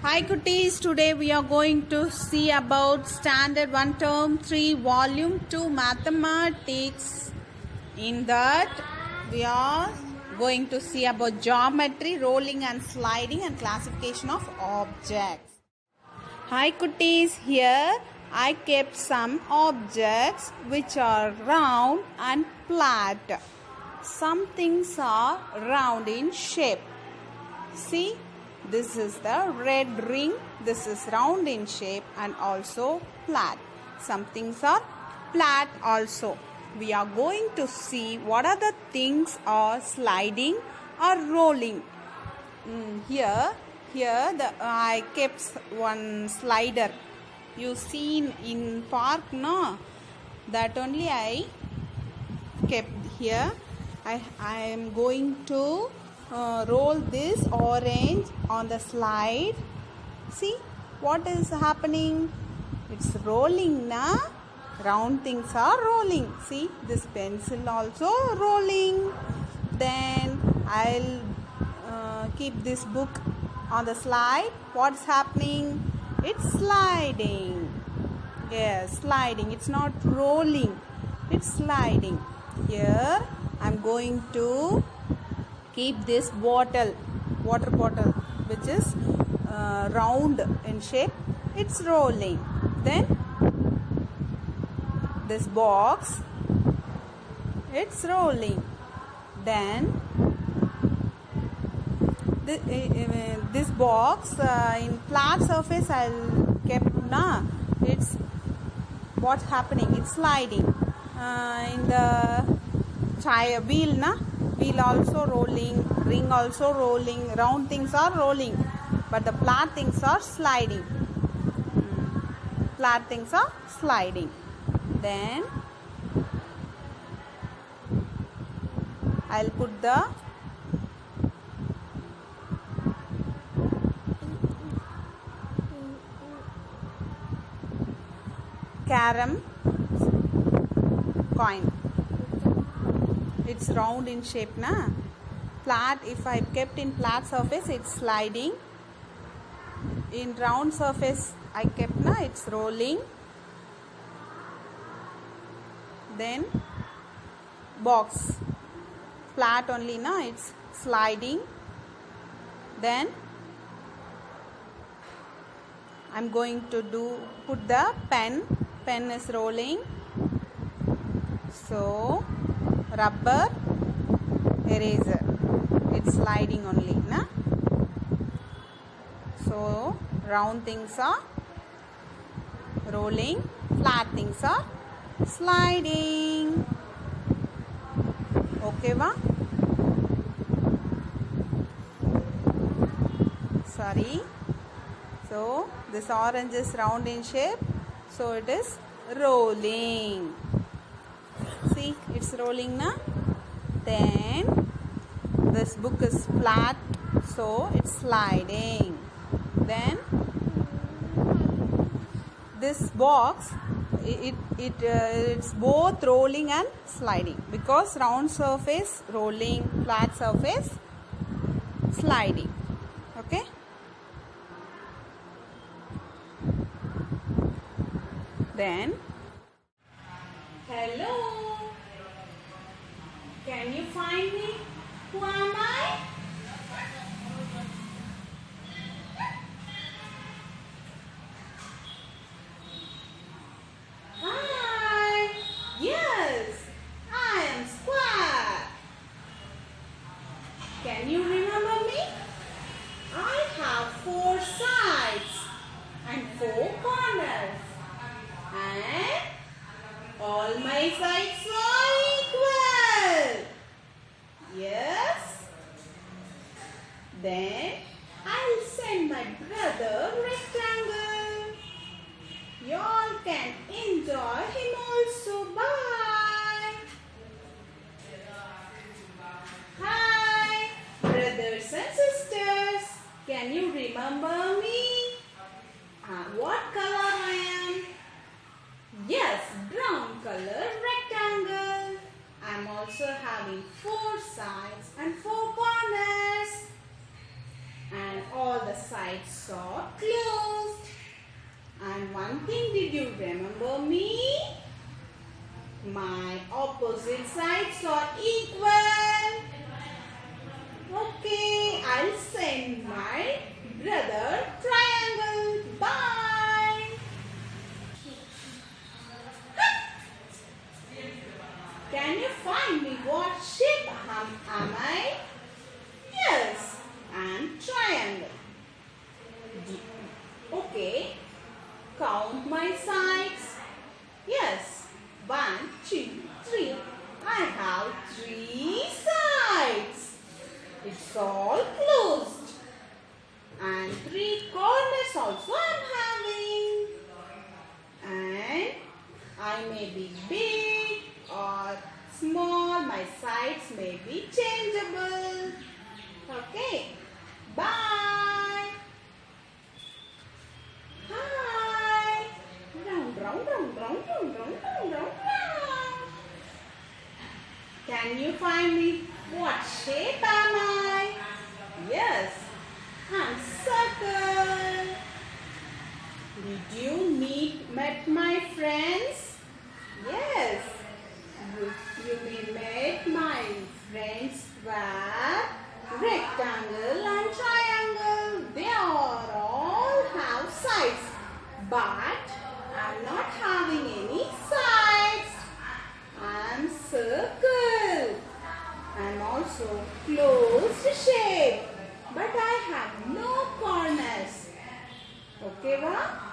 Hi cuties, today we are going to see about Standard 1 Term 3 Volume 2 Mathematics. In that we are going to see about geometry, rolling and sliding and classification of objects. Hi cuties, here I kept some objects which are round and flat. Some things are round in shape. See, this is the red ring. This is round in shape and also flat. Some things are flat also. We are going to see what are the things are sliding or rolling. Here I kept one slider. You seen in park, no? That only I kept here. I am going to roll this orange on the slide. See what is happening? It's rolling, na? Round things are rolling. See, this pencil also rolling. Then I'll keep this book on the slide. What's happening? It's sliding. Yes, sliding. It's not rolling. It's sliding. Here I'm going to keep this water bottle, which is round in shape. It's rolling. Then this box, it's rolling. Then this box in flat surface I'll kept, na? It's what's happening? It's sliding. In the wheel, na? Wheel also rolling, ring also rolling, round things are rolling, but the flat things are sliding. Flat things are sliding. Then I'll put the carom coin. It's round in shape, na? Flat, if I kept in flat surface, it's sliding. In round surface I kept, na? It's rolling. Then box, flat only, na? It's sliding. Then I'm going to put the pen is rolling. So rubber eraser, it's sliding only, na? So round things are rolling, flat things are sliding. Okay, va? Sorry. So this orange is round in shape, so it is rolling. See, it's rolling, na? Then this book is flat, so it's sliding. Then this box, it's both rolling and sliding, because round surface rolling, flat surface sliding. Okay. Then hello, can you find me? Who am I? Hi. Yes, I am Square. Can you remember me? I have 4 sides and 4 corners, and all my sides are equal. Yes. Then I'll send my brother rectangle. You all can enjoy him also. Bye. Hi, brothers and sisters. Can you remember me? What color I am? Yes, brown color rectangle. I'm also having 4 sides and 4 corners. and all the sides are closed. And one thing, did you remember me? My opposite sides are equal. Okay, I'll send my brother triangle. Bye. Can you find me what shape am I? Yes, and triangle. Okay, count my sides. Yes, 1, 2, 3. I have 3 sides. It's all closed. And 3 corners also I'm having. And I may be big or small. My sides may be changeable. Okay. Bye. Hi. Round, round, round, round, round, round, round, round. Can you find me what shape am I? Yes, I'm circle. Did you met my friends? Yes, you met my friends were rectangle and triangle. They are all have sides, but I'm not having any sides. I'm circle. I'm also closed shape, but I have no corners. Okay, va?